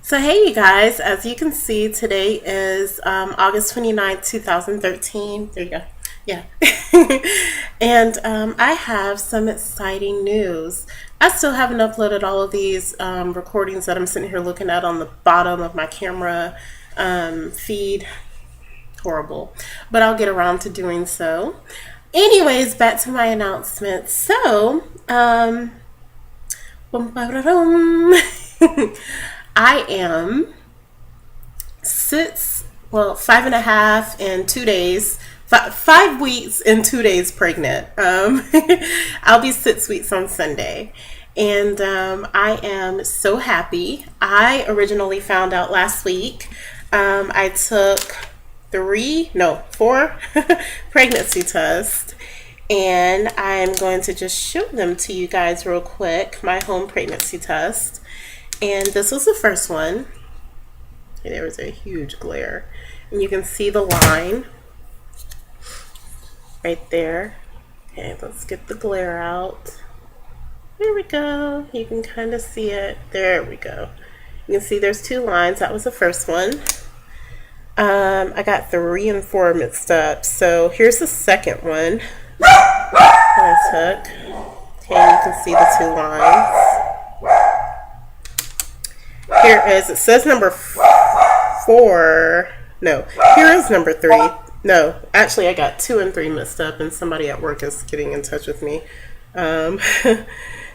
So, hey, you guys, as you can see, today is August 29th, 2013. There you go. Yeah. And I have some exciting news. I still haven't uploaded all of these recordings that I'm sitting here looking at on the bottom of my camera feed. Horrible. But I'll get around to doing so. Anyways, back to my announcement. So, bum, ba, da, dum. I am 5.5 and 2 days, 5 weeks and 2 days pregnant. I'll be 6 weeks on Sunday. And I am so happy. I originally found out last week. I took four pregnancy tests. And I'm going to just show them to you guys real quick, my home pregnancy test. And this was the first one. There was a huge glare. And you can see the line right there. Okay, let's get the glare out. There we go. You can kind of see it. There we go. You can see there's two lines. That was the first one. I got 3 and 4 mixed up. So here's the second one that I took. Okay, you can see the two lines. Here is, it says number 4. No, here is number 3. No, actually I got 2 and 3 mixed up and somebody at work is getting in touch with me. And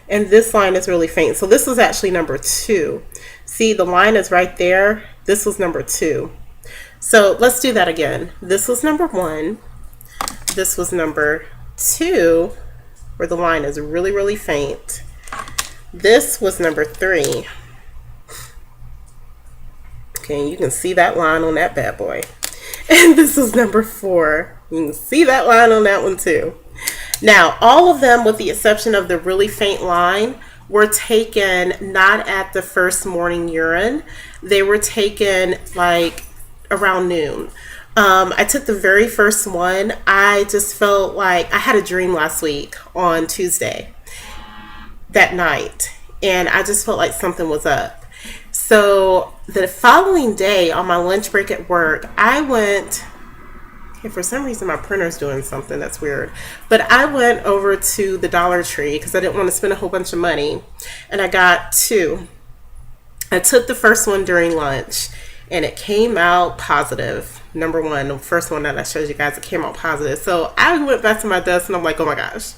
this line is really faint. So this was actually number 2. See, the line is right there. This was number 2. So let's do that again. This was number 1. This was number 2, where the line is really, really faint. This was number 3. Okay, you can see that line on that bad boy. And this was number 4. You can see that line on that one too. Now, all of them, with the exception of the really faint line, were taken not at the first morning urine. They were taken like around noon. I took the very first one. I just felt like I had a dream last week on Tuesday that night, and I just felt like something was up. So the following day on my lunch break at work, I went, okay, for some reason my printer's doing something that's weird, but I went over to the Dollar Tree because I didn't want to spend a whole bunch of money, and I got 2. I took the first one during lunch and it came out positive. Number 1, the first one that I showed you guys, it came out positive. So I went back to my desk and I'm like, oh my gosh,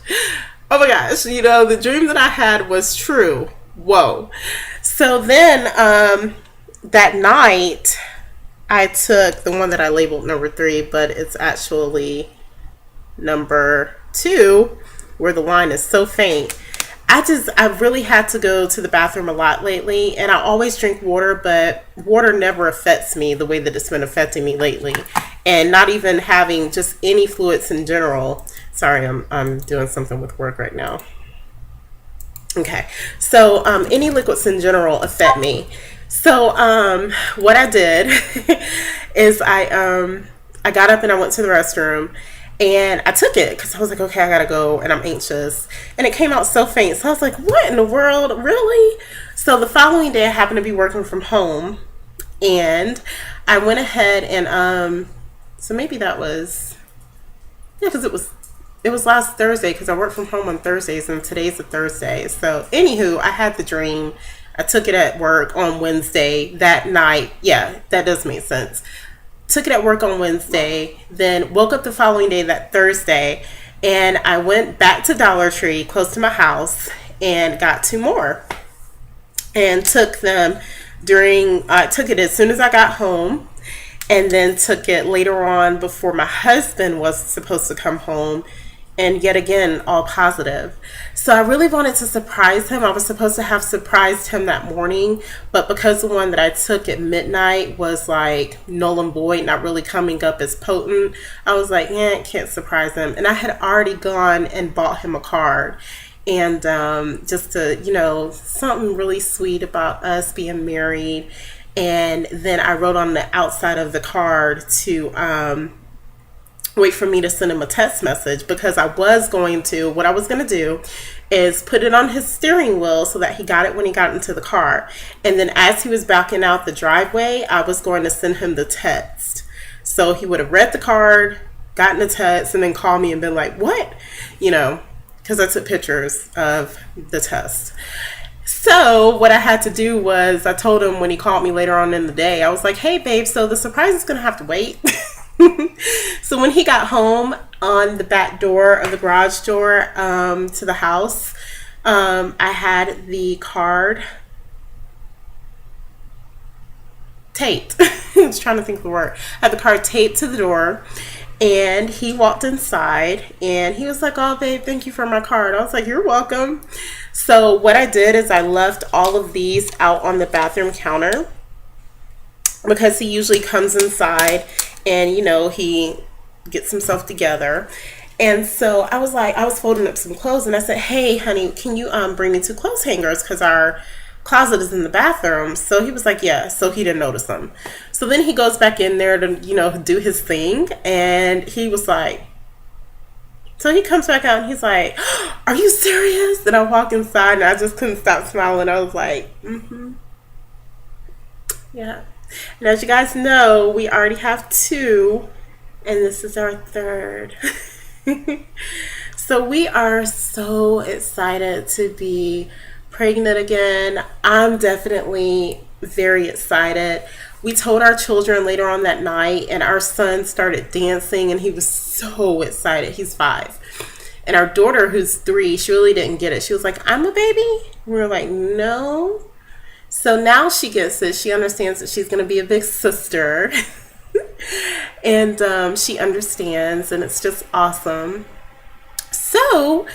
the dream that I had was true. Whoa. So then that night I took the one that I labeled number 3, but it's actually number 2, where the line is so faint. I really had to go to the bathroom a lot lately, and I always drink water, but water never affects me the way that it's been affecting me lately. And not even having just any fluids in general. Sorry, I'm doing something with work right now. Okay, so any liquids in general affect me. So what I did is I got up and I went to the restroom. And I took it because I was like, okay, I gotta go, and I'm anxious. And it came out so faint. So I was like, what in the world? Really? So the following day, I happened to be working from home. And I went ahead and, so maybe that was, yeah, because it was last Thursday, because I work from home on Thursdays, and today's a Thursday. So anywho, I had the dream. I took it at work on Wednesday that night. Yeah, that does make sense. Took it at work on Wednesday, then woke up the following day, that Thursday, and I went back to Dollar Tree close to my house and got 2 more and took them took it as soon as I got home, and then took it later on before my husband was supposed to come home, and yet again, all positive. So I really wanted to surprise him. I was supposed to have surprised him that morning, but because the one that I took at midnight was like null and void, not really coming up as potent, I was like, yeah, can't surprise him. And I had already gone and bought him a card. And just to, something really sweet about us being married. And then I wrote on the outside of the card to wait for me to send him a text message, because what I was going to do is put it on his steering wheel so that he got it when he got into the car. And then as he was backing out the driveway, I was going to send him the text. So he would have read the card, gotten the text, and then called me and been like, what? You know, because I took pictures of the test. So what I had to do was, I told him when he called me later on in the day, I was like, hey babe, so the surprise is going to have to wait. So when he got home, on the back door of the garage door to the house, I had the card taped. I was trying to think of the word. I had the card taped to the door, and he walked inside and he was like, oh babe, thank you for my card. I was like, you're welcome. So what I did is I left all of these out on the bathroom counter, because he usually comes inside and, you know, he gets himself together. And so I was folding up some clothes, and I said, hey honey, can you bring me 2 clothes hangers, because our closet is in the bathroom. So he was like, yeah. So he didn't notice them. So then he goes back in there to, you know, do his thing, and he was like, so he comes back out and he's like, are you serious? And I walk inside and I just couldn't stop smiling. I was like, yeah. And as you guys know, we already have 2, and this is our 3rd. So we are so excited to be pregnant again. I'm definitely very excited. We told our children later on that night, and our son started dancing, and he was so excited. He's 5. And our daughter, who's 3, she really didn't get it. She was like, I'm a baby? We were like, no. So now she gets it. She understands that she's going to be a big sister. And she understands, and it's just awesome. So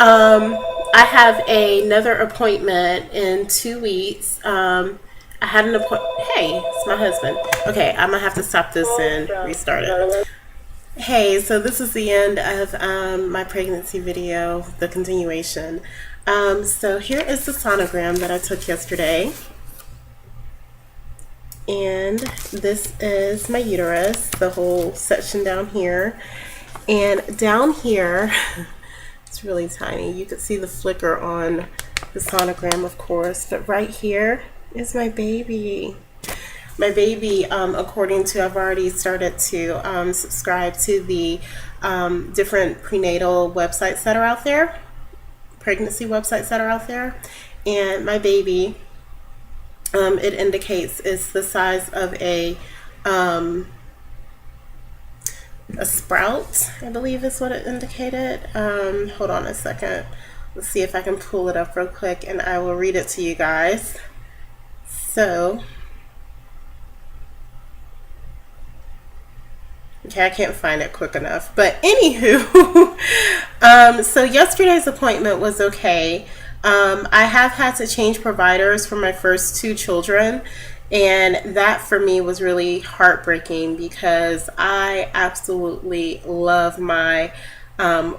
I have another appointment in 2 weeks. I had an appointment. Hey, it's my husband. Okay, I'm going to have to stop this and restart it. Hey, so this is the end of my pregnancy video, the continuation. So here is the sonogram that I took yesterday. And this is my uterus, the whole section down here. And down here, it's really tiny. You can see the flicker on the sonogram, of course. But right here is my baby. My baby, according to, I've already started to subscribe to the different prenatal websites that are out there, pregnancy websites that are out there. And my baby, it indicates it's the size of a sprout, I believe is what it indicated. Hold on a second. Let's see if I can pull it up real quick, and I will read it to you guys. So, okay, I can't find it quick enough. But anywho, so yesterday's appointment was okay. I have had to change providers for my first 2 children, and that for me was really heartbreaking, because I absolutely love my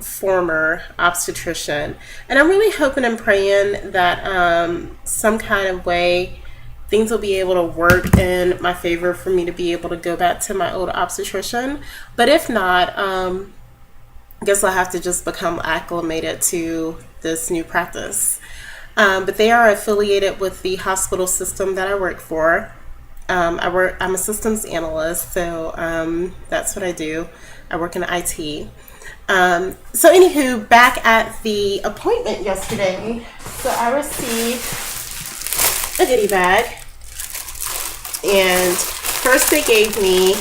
former obstetrician, and I'm really hoping and praying that some kind of way things will be able to work in my favor for me to be able to go back to my old obstetrician. But if not, I guess I'll have to just become acclimated to this new practice. But they are affiliated with the hospital system that I work for. I'm a systems analyst, so that's what I do. I work in IT. So anywho, back at the appointment yesterday, so I received a goodie bag. And first they gave me,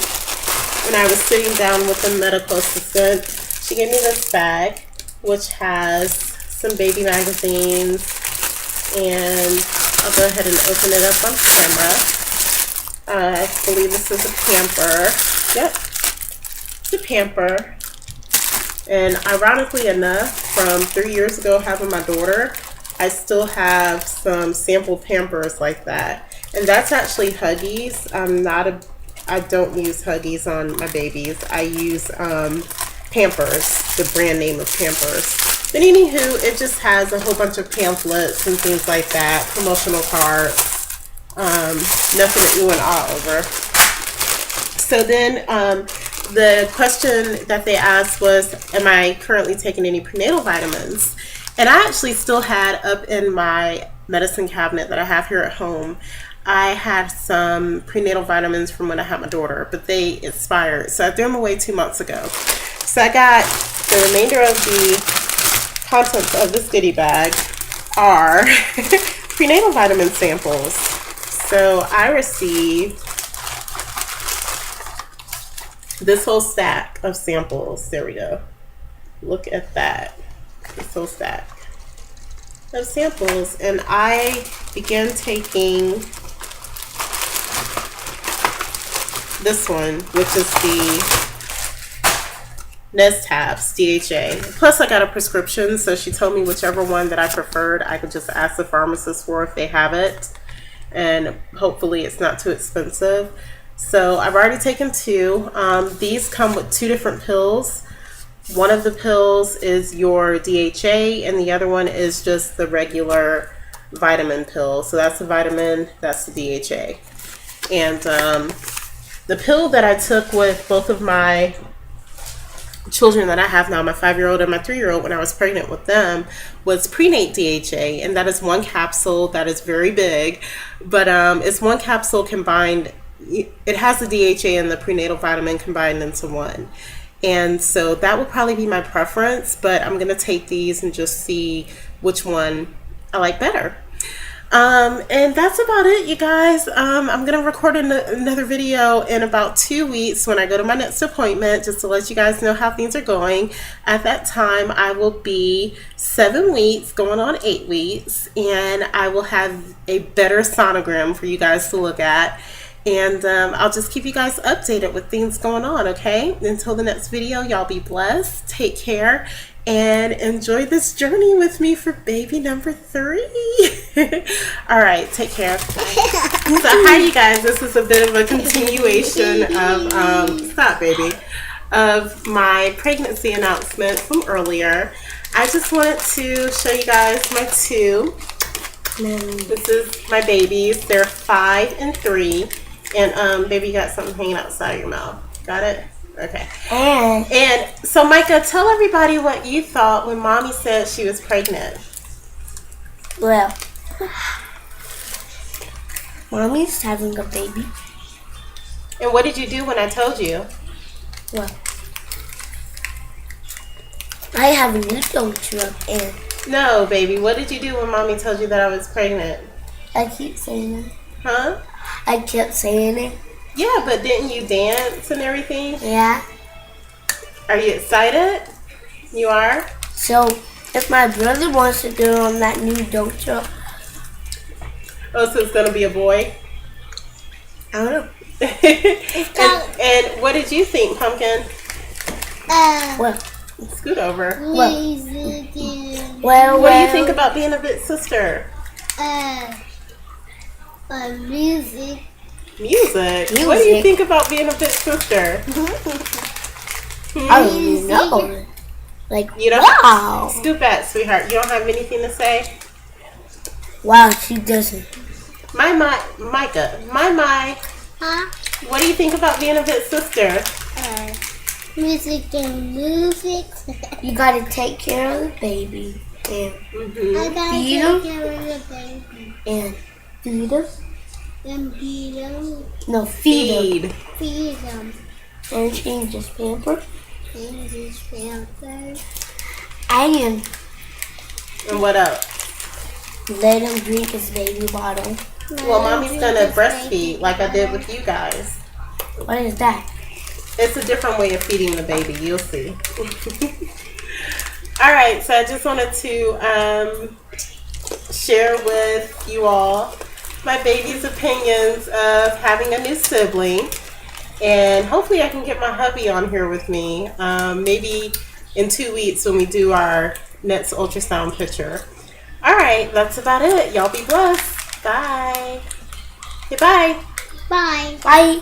when I was sitting down with the medical assistant, she gave me this bag, which has some baby magazines, and I'll go ahead and open it up on camera. I believe this is a pamper. Yep, it's a pamper. And ironically enough, from 3 years ago having my daughter, I still have some sample pampers like that. And that's actually Huggies. I don't use Huggies on my babies. I use Pampers, the brand name of Pampers. But anywho, it just has a whole bunch of pamphlets and things like that, promotional cards, nothing that you and all over. So then the question that they asked was, am I currently taking any prenatal vitamins? And I actually still had up in my medicine cabinet that I have here at home, I had some prenatal vitamins from when I had my daughter, but they expired. So I threw them away 2 months ago. So I got the remainder of the contents of this goodie bag are prenatal vitamin samples. So I received this whole stack of samples. There we go. Look at that. This whole stack of samples. And I began taking this one, which is the Nestabs DHA. Plus I got a prescription, so she told me whichever one that I preferred, I could just ask the pharmacist for if they have it. And hopefully it's not too expensive. So I've already taken 2. These come with 2 different pills. One of the pills is your DHA and the other one is just the regular vitamin pill. So that's the vitamin, that's the DHA. And the pill that I took with both of my children that I have now, my 5-year-old and my 3-year-old, when I was pregnant with them, was Prenate DHA, and that is 1 capsule that is very big, but it's 1 capsule combined. It has the DHA and the prenatal vitamin combined into one, and so that would probably be my preference, but I'm gonna take these and just see which one I like better. And that's about it, you guys. I'm gonna record another video in about 2 weeks when I go to my next appointment, just to let you guys know how things are going. At that time, I will be 7 weeks, going on 8 weeks, and I will have a better sonogram for you guys to look at. And I'll just keep you guys updated with things going on, okay? Until the next video, y'all be blessed, take care, and enjoy this journey with me for baby number 3. All right, take care. Bye. So hi, you guys. This is a bit of a continuation of stop, baby, of my pregnancy announcement from earlier. I just wanted to show you guys my 2. This is my babies. They're 5 and 3. And baby, you got something hanging outside of your mouth. Got it? Okay. And so, Micah, tell everybody what you thought when Mommy said she was pregnant. Well, Mommy's having a baby. And what did you do when I told you? Well, I have a new doctor and... No, baby. What did you do when Mommy told you that I was pregnant? I keep saying it. Huh? I kept saying it. Yeah, but didn't you dance and everything? Yeah. Are you excited? You are? So, if my brother wants to go on that new dump truck. Oh, so it's going to be a boy? I don't know. and what did you think, Pumpkin? Well, scoot over. Well, what do you think about being a big sister? Music. Music? What do you think about being a big sister? I don't know. Like, you don't wow. Scoop back, sweetheart. You don't have anything to say? Wow, she doesn't. Micah. Huh? What do you think about being a big sister? Music and music. You gotta take care of the baby. And I gotta take care of the baby. And feed them. And feed them. No, feed them. Feed them. And change his pamper. Change his pamper. And what else? Let him drink his baby bottle. Well, Mommy's gonna breastfeed like I did with you guys. What is that? It's a different way of feeding the baby. You'll see. All right, so I just wanted to share with you all my baby's opinions of having a new sibling. And hopefully I can get my hubby on here with me. Maybe in 2 weeks when we do our next ultrasound picture. All right, that's about it. Y'all be blessed. Bye. Okay, bye. Bye. Bye.